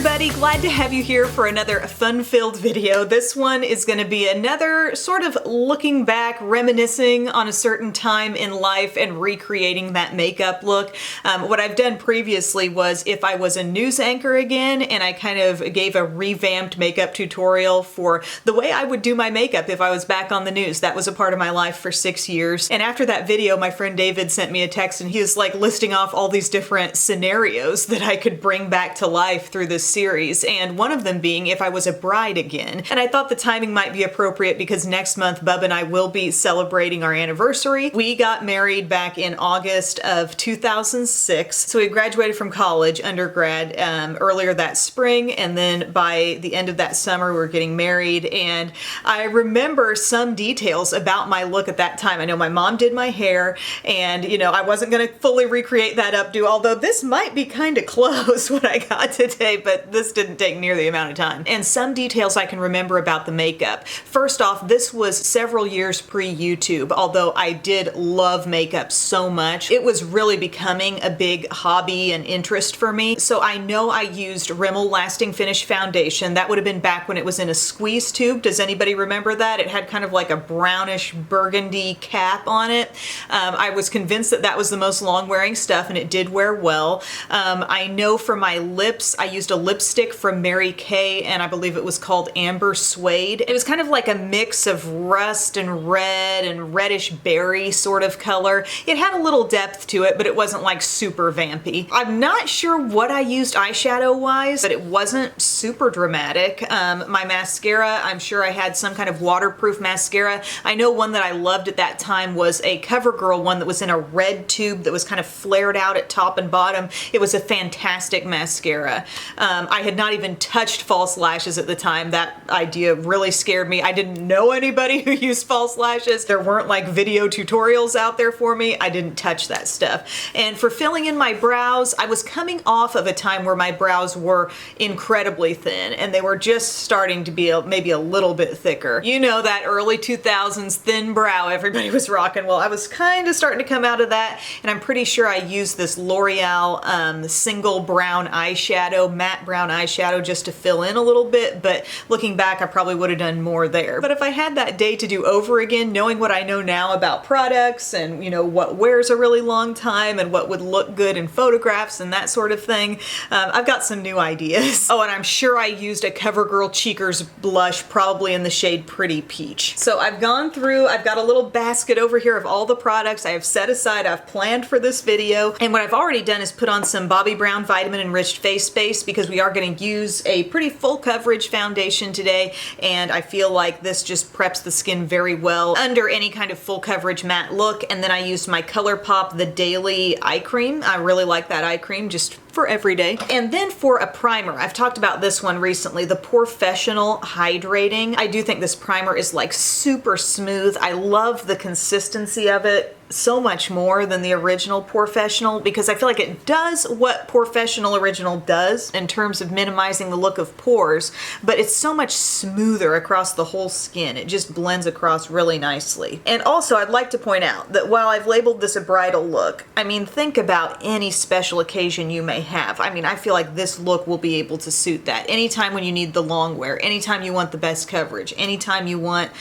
everybody, glad to have you here for another fun-filled video. This one is going to be another sort of looking back, reminiscing on a certain time in life and recreating that makeup look. What I've done previously was if I was a news anchor again, and I kind of gave a revamped makeup tutorial for the way I would do my makeup if I was back on the news. That was a part of my life for 6 years. And after that video, my friend David sent me a text and he was like listing off all these different scenarios that I could bring back to life through this series, and one of them being if I was a bride again. And I thought the timing might be appropriate because next month Bub and I will be celebrating our anniversary. We got married back in August of 2006, so we graduated from college, undergrad, earlier that spring, and then by the end of that summer we were getting married. And I remember some details about my look at that time. I know my mom did my hair, and you know, I wasn't gonna fully recreate that updo, although this might be kind of close what I got today, but this didn't take near the amount of time. And some details I can remember about the makeup. First off, this was several years pre-YouTube, although I did love makeup so much. It was really becoming a big hobby and interest for me. So I know I used Rimmel Lasting Finish Foundation. That would have been back when it was in a squeeze tube. Does anybody remember that? It had kind of like a brownish burgundy cap on it. I was convinced that that was the most long-wearing stuff, and it did wear well. I know for my lips, I used a lipstick from Mary Kay, and I believe it was called Amber Suede. It was kind of like a mix of rust and red and reddish berry sort of color. It had a little depth to it, but it wasn't like super vampy. I'm not sure what I used eyeshadow wise, but it wasn't super dramatic. My mascara, I'm sure I had some kind of waterproof mascara. I know one that I loved at that time was a CoverGirl one that was in a red tube that was kind of flared out at top and bottom. It was a fantastic mascara. I had not even touched false lashes at the time. That idea really scared me. I didn't know anybody who used false lashes. There weren't like video tutorials out there for me. I didn't touch that stuff. And for filling in my brows, I was coming off of a time where my brows were incredibly thin and they were just starting to be maybe a little bit thicker. You know, that early 2000s thin brow everybody was rocking. Well, I was kind of starting to come out of that, and I'm pretty sure I used this L'Oreal single brown eyeshadow, matte brown eyeshadow, just to fill in a little bit, but looking back I probably would have done more there. But if I had that day to do over again, knowing what I know now about products and you know what wears a really long time and what would look good in photographs and that sort of thing, I've got some new ideas. Oh, and I'm sure I used a CoverGirl Cheekers blush, probably in the shade Pretty Peach. So I've gone through, I've got a little basket over here of all the products I have set aside, I've planned for this video, and what I've already done is put on some Bobbi Brown Vitamin Enriched Face Base because we are going to use a pretty full coverage foundation today, and I feel like this just preps the skin very well under any kind of full coverage matte look. And then I used my ColourPop The Daily Eye Cream. I really like that eye cream just for every day. And then for a primer, I've talked about this one recently, the Professional Hydrating. I do think this primer is like super smooth. I love the consistency of it so much more than the original Professional because I feel like it does what Professional Original does in terms of minimizing the look of pores, but it's so much smoother across the whole skin. It just blends across really nicely. And also I'd like to point out that while I've labeled this a bridal look, I mean, think about any special occasion you may have. I mean, I feel like this look will be able to suit that. Anytime when you need the long wear, anytime you want the best coverage, anytime you want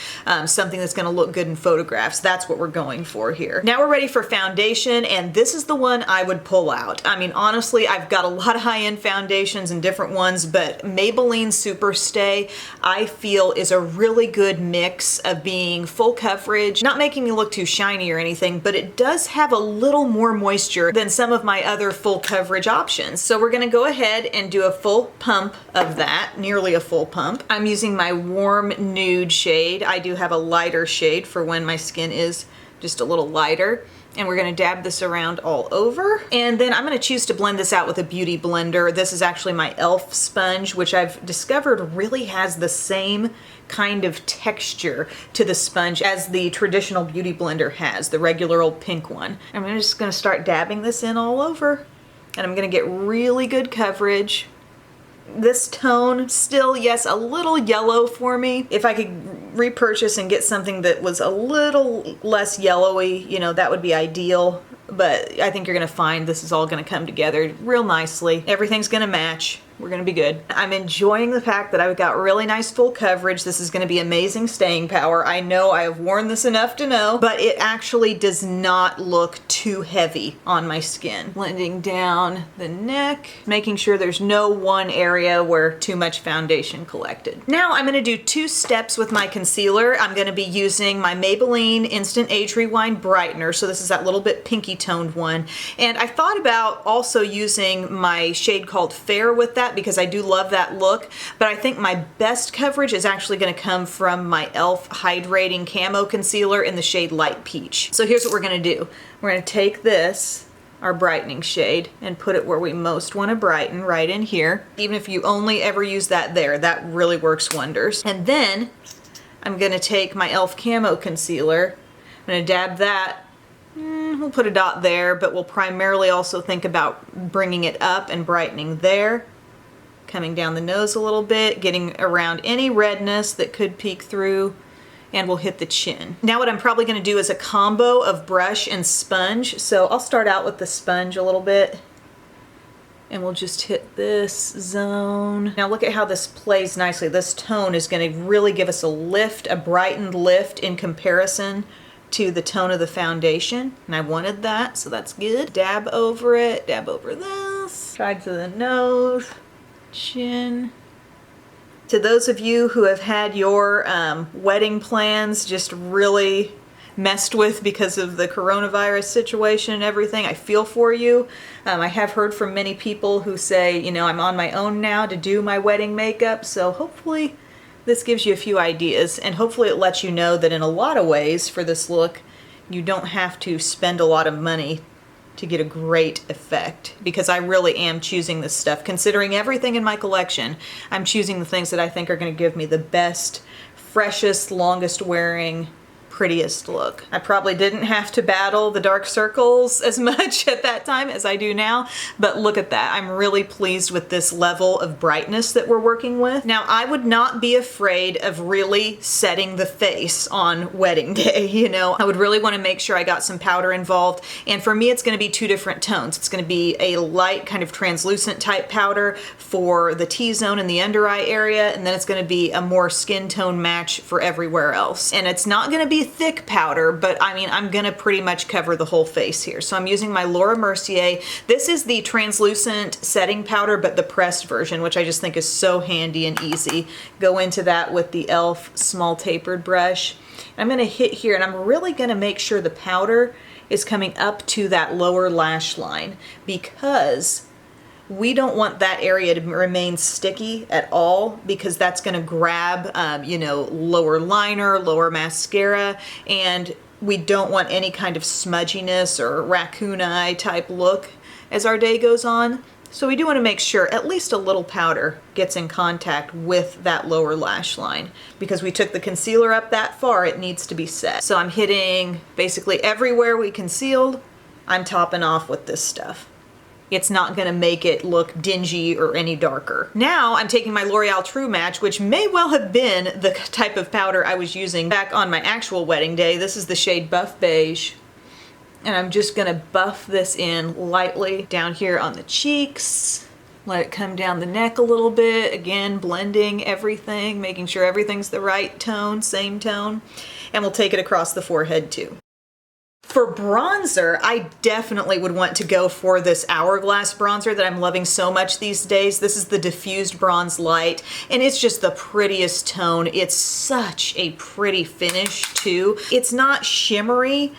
something that's gonna look good in photographs, that's what we're going for here. Now we're ready for foundation, and this is the one I would pull out. I mean, honestly, I've got a lot of high-end foundations and different ones, but Maybelline Superstay, I feel, is a really good mix of being full coverage, not making me look too shiny or anything, but it does have a little more moisture than some of my other full coverage options. So we're gonna go ahead and do a full pump of that, nearly a full pump. I'm using my warm nude shade. I do have a lighter shade for when my skin is just a little lighter. And we're gonna dab this around all over. And then I'm gonna choose to blend this out with a beauty blender. This is actually my e.l.f. sponge, which I've discovered really has the same kind of texture to the sponge as the traditional beauty blender has, the regular old pink one. I'm just gonna start dabbing this in all over. And I'm gonna get really good coverage. This tone, still, yes, a little yellow for me. If I could repurchase and get something that was a little less yellowy, you know, that would be ideal. But I think you're gonna find this is all gonna come together real nicely. Everything's gonna match We're gonna be good. I'm enjoying the fact that I've got really nice full coverage. This is gonna be amazing staying power. I know I have worn this enough to know, but it actually does not look too heavy on my skin. Blending down the neck, making sure there's no one area where too much foundation collected. Now I'm gonna do 2 steps with my concealer. I'm gonna be using my Maybelline Instant Age Rewind Brightener. So this is that little bit pinky toned one. And I thought about also using my shade called Fair with that because I do love that look, but I think my best coverage is actually gonna come from my e.l.f. Hydrating Camo Concealer in the shade Light Peach. So here's what we're gonna do. We're gonna take this, our brightening shade, and put it where we most wanna brighten, right in here. Even if you only ever use that there, that really works wonders. And then I'm gonna take my e.l.f. Camo Concealer, I'm gonna dab that. We'll put a dot there, but we'll primarily also think about bringing it up and brightening there. Coming down the nose a little bit, getting around any redness that could peek through, and we'll hit the chin. Now what I'm probably gonna do is a combo of brush and sponge. So I'll start out with the sponge a little bit, and we'll just hit this zone. Now look at how this plays nicely. This tone is gonna really give us a lift, a brightened lift in comparison to the tone of the foundation, and I wanted that, so that's good. Dab over it, dab over this, sides of the nose, chin. To those of you who have had your wedding plans just really messed with because of the coronavirus situation and everything, I feel for you. I have heard from many people who say, you know, I'm on my own now to do my wedding makeup, so hopefully this gives you a few ideas, and hopefully it lets you know that in a lot of ways for this look, you don't have to spend a lot of money to get a great effect, because I really am choosing this stuff. Considering everything in my collection, I'm choosing the things that I think are going to give me the best, freshest, longest wearing, prettiest look. I probably didn't have to battle the dark circles as much at that time as I do now, but look at that. I'm really pleased with this level of brightness that we're working with. Now, I would not be afraid of really setting the face on wedding day, you know. I would really want to make sure I got some powder involved, and for me it's going to be 2 different tones. It's going to be a light kind of translucent type powder for the T-zone and the under eye area, and then it's going to be a more skin tone match for everywhere else. And it's not going to be thick powder, but I mean, I'm gonna pretty much cover the whole face here. So I'm using my Laura Mercier. This is the translucent setting powder, but the pressed version, which I just think is so handy and easy. Go into that with the e.l.f. small tapered brush. I'm gonna hit here, and I'm really gonna make sure the powder is coming up to that lower lash line, because we don't want that area to remain sticky at all, because that's going to grab, you know, lower liner, lower mascara, and we don't want any kind of smudginess or raccoon eye type look as our day goes on. So we do want to make sure at least a little powder gets in contact with that lower lash line. Because we took the concealer up that far, it needs to be set. So I'm hitting basically everywhere we concealed. I'm topping off with this stuff. It's not gonna make it look dingy or any darker. Now I'm taking my L'Oreal True Match, which may well have been the type of powder I was using back on my actual wedding day. This is the shade Buff Beige. And I'm just gonna buff this in lightly down here on the cheeks. Let it come down the neck a little bit. Again, blending everything, making sure everything's the right tone, same tone. And we'll take it across the forehead too. For bronzer, I definitely would want to go for this Hourglass bronzer that I'm loving so much these days. This is the Diffused Bronze Light, and it's just the prettiest tone. It's such a pretty finish too. It's not shimmery,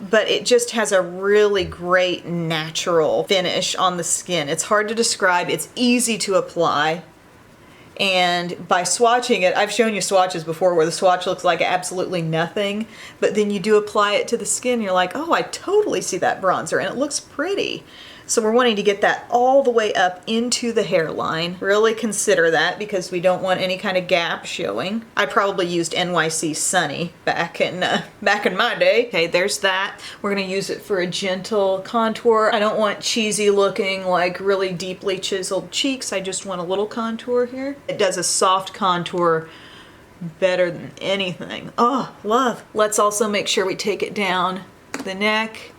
but it just has a really great natural finish on the skin. It's hard to describe. It's easy to apply. And by swatching it, I've shown you swatches before where the swatch looks like absolutely nothing, but then you do apply it to the skin and you're like, oh, I totally see that bronzer, and it looks pretty. So we're wanting to get that all the way up into the hairline. Really consider that, because we don't want any kind of gap showing. I probably used NYC Sunny back in my day. Okay, there's that. We're gonna use it for a gentle contour. I don't want cheesy looking, like really deeply chiseled cheeks. I just want a little contour here. It does a soft contour better than anything. Oh, love. Let's also make sure we take it down the neck.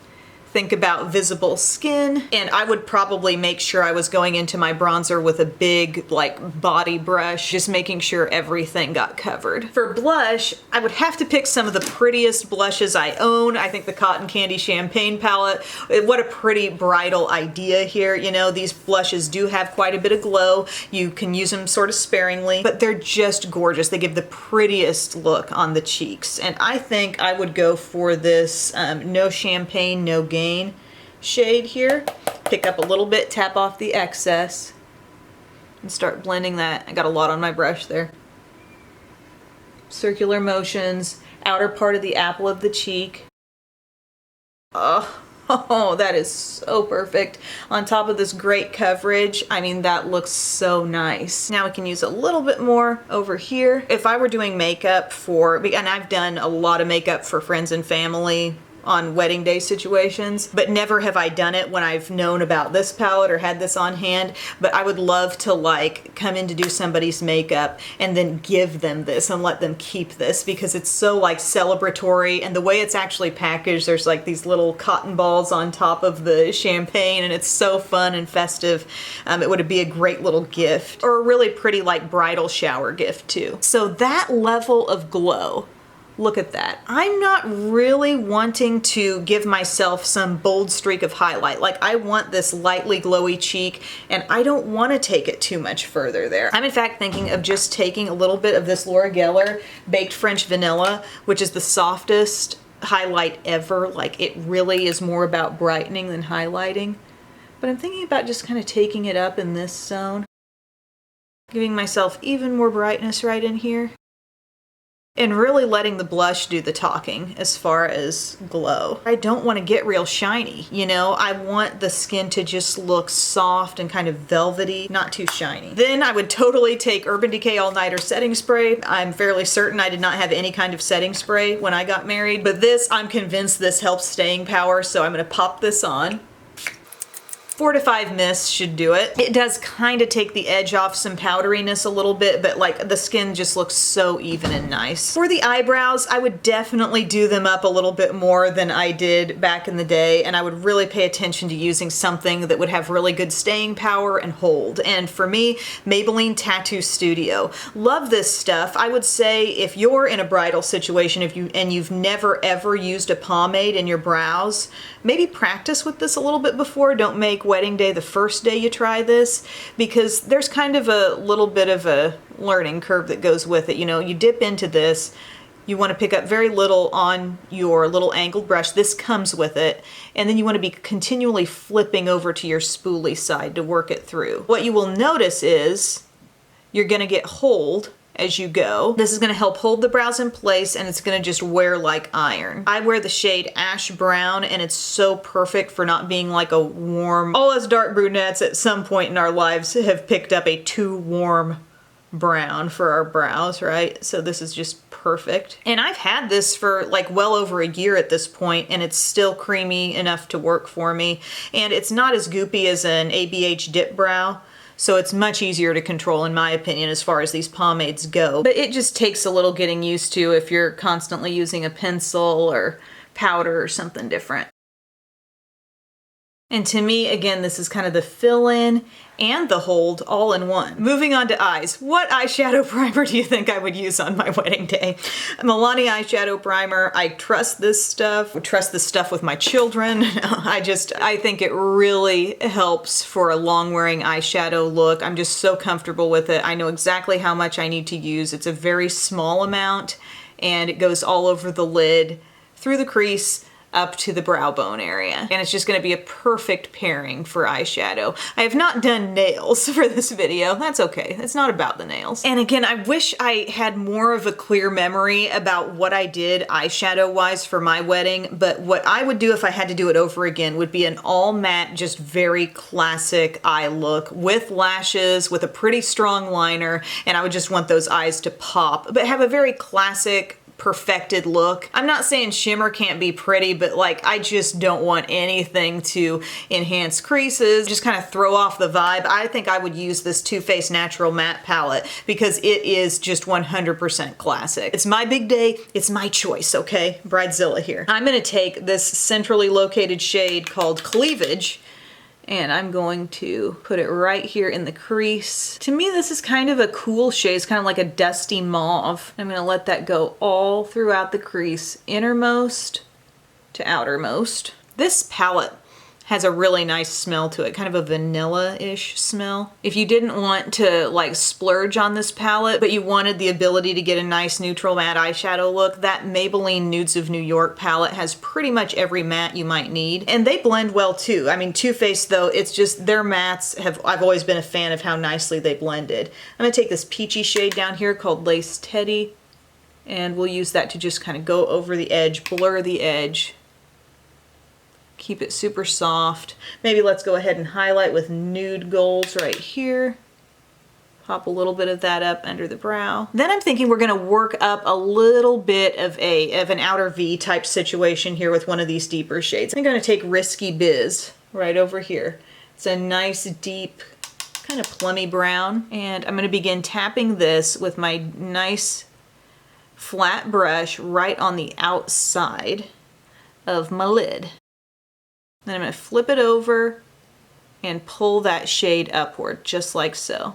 think about visible skin, and I would probably make sure I was going into my bronzer with a big like body brush, just making sure everything got covered. For blush, I would have to pick some of the prettiest blushes I own. I think the Cotton Candy Champagne palette, what a pretty bridal idea here. You know, these blushes do have quite a bit of glow. You can use them sort of sparingly, but they're just gorgeous. They give the prettiest look on the cheeks. And I think I would go for this No Champagne, No Gain shade here. Pick up a little bit, tap off the excess, and start blending that. I got a lot on my brush there. Circular motions, outer part of the apple of the cheek. Oh, that is so perfect. On top of this great coverage, I mean, that looks so nice. Now we can use a little bit more over here. If I were doing makeup for, and I've done a lot of makeup for friends and family on wedding day situations, but never have I done it when I've known about this palette or had this on hand. But I would love to like come in to do somebody's makeup and then give them this and let them keep this, because it's so like celebratory, and the way it's actually packaged, there's like these little cotton balls on top of the champagne, and it's so fun and festive. It would be a great little gift, or a really pretty like bridal shower gift too. So that level of glow, look at that. I'm not really wanting to give myself some bold streak of highlight. Like, I want this lightly glowy cheek, and I don't want to take it too much further there. I'm in fact thinking of just taking a little bit of this Laura Geller Baked French Vanilla, which is the softest highlight ever. Like, it really is more about brightening than highlighting. But I'm thinking about just kind of taking it up in this zone, giving myself even more brightness right in here, and really letting the blush do the talking as far as glow. I don't want to get real shiny, you know? I want the skin to just look soft and kind of velvety, not too shiny. Then I would totally take Urban Decay All Nighter setting spray. I'm fairly certain I did not have any kind of setting spray when I got married, but this, I'm convinced this helps staying power, so I'm gonna pop this on. 4 to 5 mists should do it. It does kind of take the edge off some powderiness a little bit, but like the skin just looks so even and nice. For the eyebrows, I would definitely do them up a little bit more than I did back in the day, and I would really pay attention to using something that would have really good staying power and hold. And for me, Maybelline Tattoo Studio. Love this stuff. I would say if you're in a bridal situation, you've never ever used a pomade in your brows, maybe practice with this a little bit before. Don't make wedding day the first day you try this, because there's kind of a little bit of a learning curve that goes with it. You know, you dip into this, you want to pick up very little on your little angled brush. This comes with it. And then you want to be continually flipping over to your spoolie side to work it through. What you will notice is you're going to get hold as you go. This is going to help hold the brows in place, and it's going to just wear like iron. I wear the shade Ash Brown, and it's so perfect for not being like a warm. All us dark brunettes at some point in our lives have picked up a too warm brown for our brows, right? So this is just perfect. And I've had this for like well over a year at this point, and it's still creamy enough to work for me. And it's not as goopy as an ABH dip brow, so it's much easier to control, in my opinion, as far as these pomades go. But it just takes a little getting used to if you're constantly using a pencil or powder or something different. And to me, again, this is kind of the fill-in and the hold all in one. Moving on to eyes. What eyeshadow primer do you think I would use on my wedding day? Milani eyeshadow primer. I trust this stuff. I trust this stuff with my children. I think it really helps for a long-wearing eyeshadow look. I'm just so comfortable with it. I know exactly how much I need to use. It's a very small amount, and it goes all over the lid, through the crease, up to the brow bone area. And it's just gonna be a perfect pairing for eyeshadow. I have not done nails for this video. That's okay. It's not about the nails. And again, I wish I had more of a clear memory about what I did eyeshadow-wise for my wedding, but what I would do if I had to do it over again would be an all matte, just very classic eye look with lashes, with a pretty strong liner, and I would just want those eyes to pop, but have a very classic, perfected look. I'm not saying shimmer can't be pretty, but like I just don't want anything to enhance creases, just kind of throw off the vibe. I think I would use this Too Faced Natural Matte palette because it is just 100% classic. It's my big day, it's my choice, okay? Bridezilla here. I'm gonna take this centrally located shade called Cleavage, and I'm going to put it right here in the crease. To me, this is kind of a cool shade. It's kind of like a dusty mauve. I'm gonna let that go all throughout the crease, innermost to outermost. This palette has a really nice smell to it, kind of a vanilla-ish smell. If you didn't want to like splurge on this palette, but you wanted the ability to get a nice neutral matte eyeshadow look, that Maybelline Nudes of New York palette has pretty much every matte you might need. And they blend well too. I mean, Too Faced though, it's just their mattes I've always been a fan of how nicely they blended. I'm gonna take this peachy shade down here called Lace Teddy, and we'll use that to just kind of go over the edge, blur the edge. Keep it super soft. Maybe let's go ahead and highlight with Nude Golds right here. Pop a little bit of that up under the brow. Then I'm thinking we're gonna work up a little bit of an outer V type situation here with one of these deeper shades. I'm gonna take Risky Biz right over here. It's a nice deep, kind of plummy brown. And I'm gonna begin tapping this with my nice flat brush right on the outside of my lid. Then I'm going to flip it over and pull that shade upward, just like so.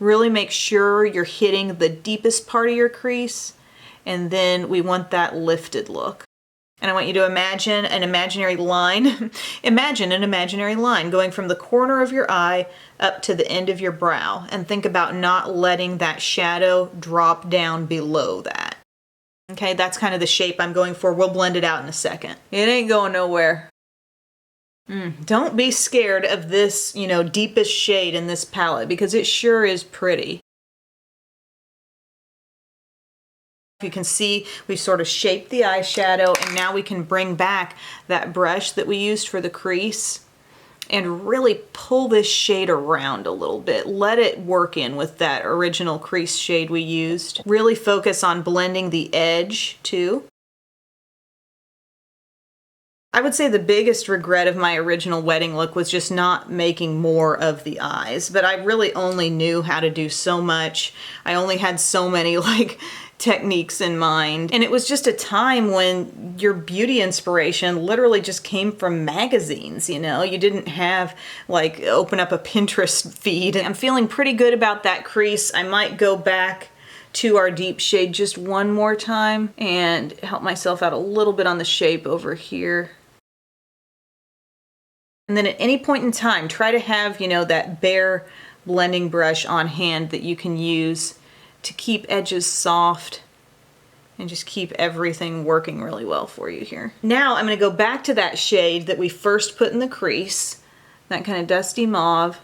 Really make sure you're hitting the deepest part of your crease, and then we want that lifted look. And I want you to imagine an imaginary line. Imagine an imaginary line going from the corner of your eye up to the end of your brow, and think about not letting that shadow drop down below that. Okay, that's kind of the shape I'm going for. We'll blend it out in a second. It ain't going nowhere. Don't be scared of this, you know, deepest shade in this palette because it sure is pretty. You can see we've sort of shaped the eyeshadow, and now we can bring back that brush that we used for the crease and really pull this shade around a little bit. Let it work in with that original crease shade we used. Really focus on blending the edge too. I would say the biggest regret of my original wedding look was just not making more of the eyes, but I really only knew how to do so much. I only had so many like techniques in mind, and it was just a time when your beauty inspiration literally just came from magazines, you know? You didn't have like open up a Pinterest feed. I'm feeling pretty good about that crease. I might go back to our deep shade just one more time and help myself out a little bit on the shape over here. And then at any point in time, try to have, you know, that bare blending brush on hand that you can use to keep edges soft and just keep everything working really well for you here. Now I'm going to go back to that shade that we first put in the crease, that kind of dusty mauve.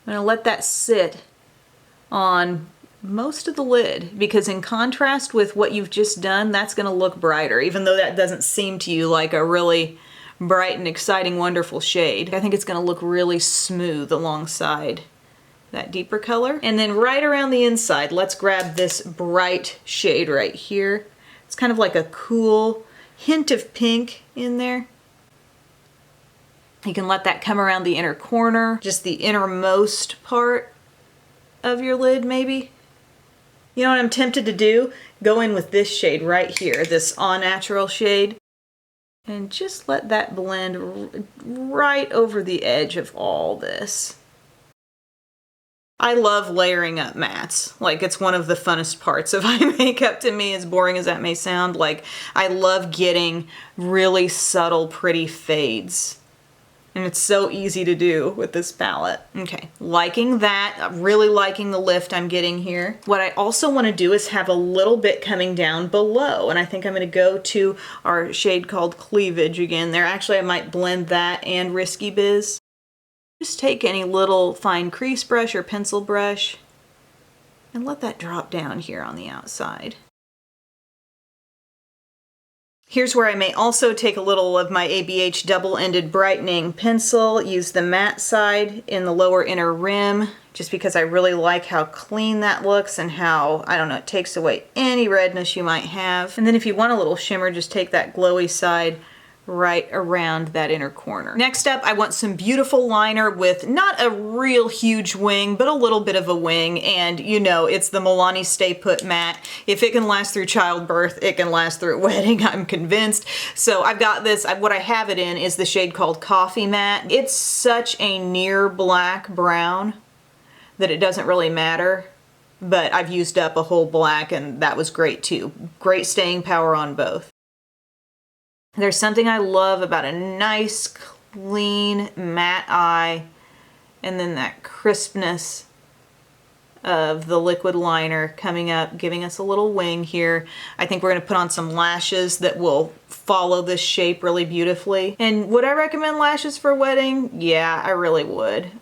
I'm going to let that sit on most of the lid, because in contrast with what you've just done, that's going to look brighter, even though that doesn't seem to you like a really bright and exciting, wonderful shade. I think it's going to look really smooth alongside that deeper color. And then right around the inside, let's grab this bright shade right here. It's kind of like a cool hint of pink in there. You can let that come around the inner corner, just the innermost part of your lid maybe. You know what I'm tempted to do? Go in with this shade right here, this Au Natural shade, and just let that blend right over the edge of all this. I love layering up mattes. Like, it's one of the funnest parts of eye makeup to me, as boring as that may sound. Like, I love getting really subtle, pretty fades. And it's so easy to do with this palette. Okay, liking that, really liking the lift I'm getting here. What I also want to do is have a little bit coming down below, and I think I'm going to go to our shade called Cleavage again there. Actually, I might blend that and Risky Biz. Just take any little fine crease brush or pencil brush and let that drop down here on the outside. Here's where I may also take a little of my ABH double-ended brightening pencil, use the matte side in the lower inner rim, just because I really like how clean that looks and how, I don't know, it takes away any redness you might have. And then if you want a little shimmer, just take that glowy side right around that inner corner. Next up, I want some beautiful liner with not a real huge wing, but a little bit of a wing. And you know, it's the Milani Stay Put matte. If it can last through childbirth, it can last through a wedding, I'm convinced. So I've got this, what I have it in is the shade called Coffee Matte. It's such a near black brown that it doesn't really matter, but I've used up a whole black and that was great too. Great staying power on both. There's something I love about a nice, clean, matte eye, and then that crispness of the liquid liner coming up, giving us a little wing here. I think we're going to put on some lashes that will follow this shape really beautifully. And would I recommend lashes for a wedding? Yeah, I really would.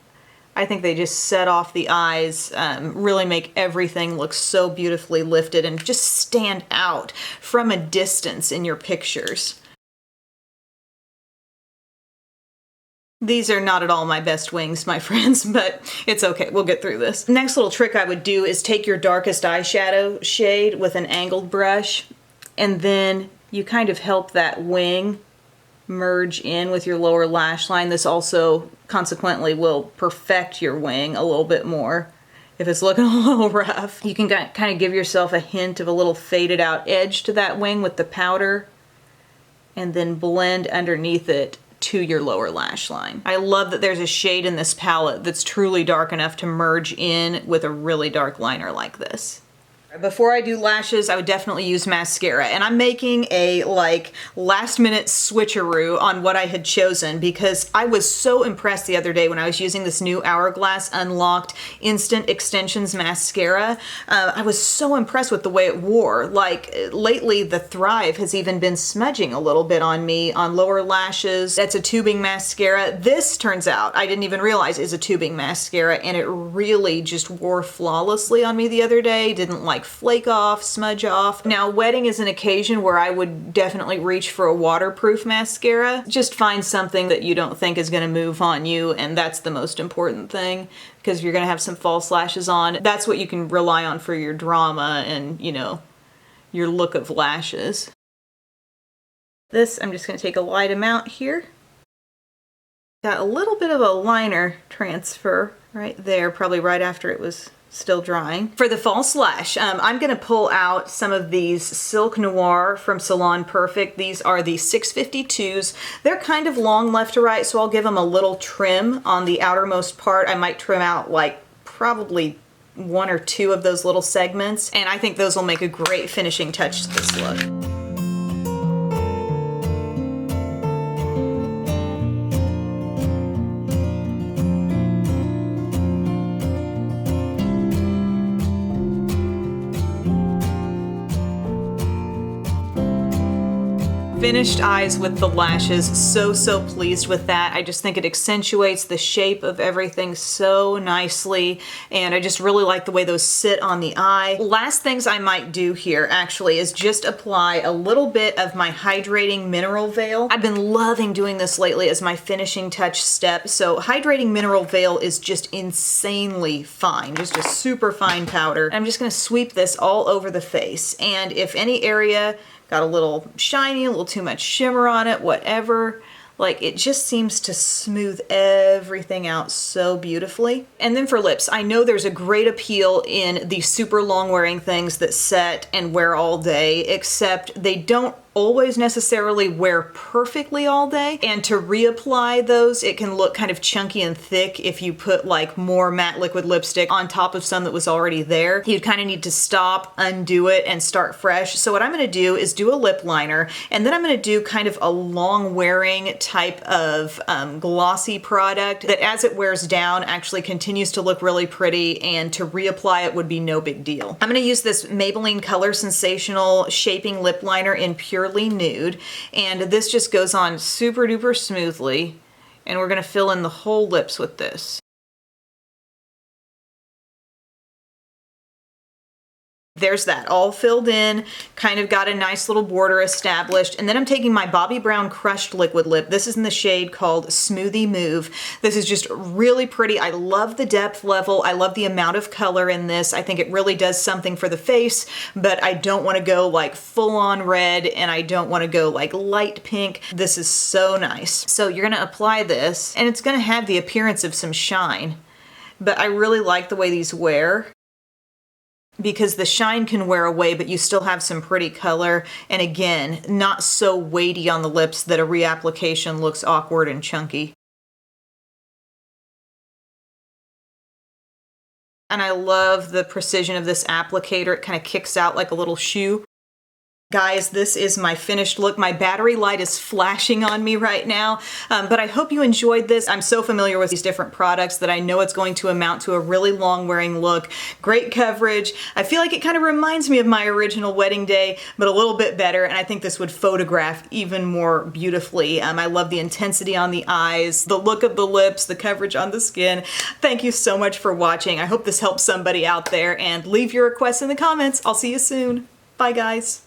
I think they just set off the eyes, really make everything look so beautifully lifted and just stand out from a distance in your pictures. These are not at all my best wings, my friends, but it's okay, we'll get through this. Next little trick I would do is take your darkest eyeshadow shade with an angled brush, and then you kind of help that wing merge in with your lower lash line. This also consequently will perfect your wing a little bit more. If it's looking a little rough, you can kind of give yourself a hint of a little faded out edge to that wing with the powder, and then blend underneath it to your lower lash line. I love that there's a shade in this palette that's truly dark enough to merge in with a really dark liner like this. Before I do lashes, I would definitely use mascara, and I'm making a last minute switcheroo on what I had chosen because I was so impressed the other day when I was using this new Hourglass Unlocked Instant Extensions mascara. I was so impressed with the way it wore. Like lately the Thrive has even been smudging a little bit on me on lower lashes. That's a tubing mascara. This turns out, I didn't even realize, is a tubing mascara, and it really just wore flawlessly on me the other day. Didn't flake off, smudge off. Now, wedding is an occasion where I would definitely reach for a waterproof mascara. Just find something that you don't think is going to move on you, and that's the most important thing, because if you're going to have some false lashes on, that's what you can rely on for your drama and, you know, your look of lashes. This, I'm just going to take a light amount here. Got a little bit of a liner transfer right there, probably right after it was still drying. For the false lash, I'm going to pull out some of these Silk Noir from Salon Perfect. These are the 652s. They're kind of long left to right, so I'll give them a little trim on the outermost part. I might trim out probably 1 or 2 of those little segments, and I think those will make a great finishing touch to this look. Finished eyes with the lashes. So pleased with that. I just think it accentuates the shape of everything so nicely, and I just really like the way those sit on the eye. Last things I might do here actually is just apply a little bit of my hydrating mineral veil. I've been loving doing this lately as my finishing touch step. So hydrating mineral veil is just insanely fine, just a super fine powder. I'm just going to sweep this all over the face, and if any area got a little shiny, a little too much shimmer on it, whatever, it just seems to smooth everything out so beautifully. And then for lips, I know there's a great appeal in the super long wearing things that set and wear all day, except they don't always necessarily wear perfectly all day, and to reapply those, it can look kind of chunky and thick if you put more matte liquid lipstick on top of some that was already there. You'd kind of need to stop, undo it, and start fresh. So what I'm going to do is do a lip liner, and then I'm going to do kind of a long wearing type of glossy product that as it wears down actually continues to look really pretty, and to reapply it would be no big deal. I'm going to use this Maybelline Color Sensational Shaping Lip Liner in Purely Nude, and this just goes on super duper smoothly, and we're going to fill in the whole lips with this. there's that all filled in, kind of got a nice little border established. And then I'm taking my Bobbi Brown Crushed Liquid Lip. This is in the shade called Smoothie Move. This is just really pretty. I love the depth level. I love the amount of color in this. I think it really does something for the face, but I don't want to go like full on red and I don't want to go like light pink. This is so nice. So you're going to apply this and it's going to have the appearance of some shine, but I really like the way these wear, because the shine can wear away, but you still have some pretty color. And again, not so weighty on the lips that a reapplication looks awkward and chunky. And I love the precision of this applicator. It kind of kicks out like a little shoe. Guys, this is my finished look. My battery light is flashing on me right now, but I hope you enjoyed this. I'm so familiar with these different products that I know it's going to amount to a really long wearing look. Great coverage. I feel like it kind of reminds me of my original wedding day, but a little bit better, and I think this would photograph even more beautifully. I love the intensity on the eyes, the look of the lips, the coverage on the skin. Thank you so much for watching. I hope this helps somebody out there, and leave your requests in the comments. I'll see you soon. Bye, guys.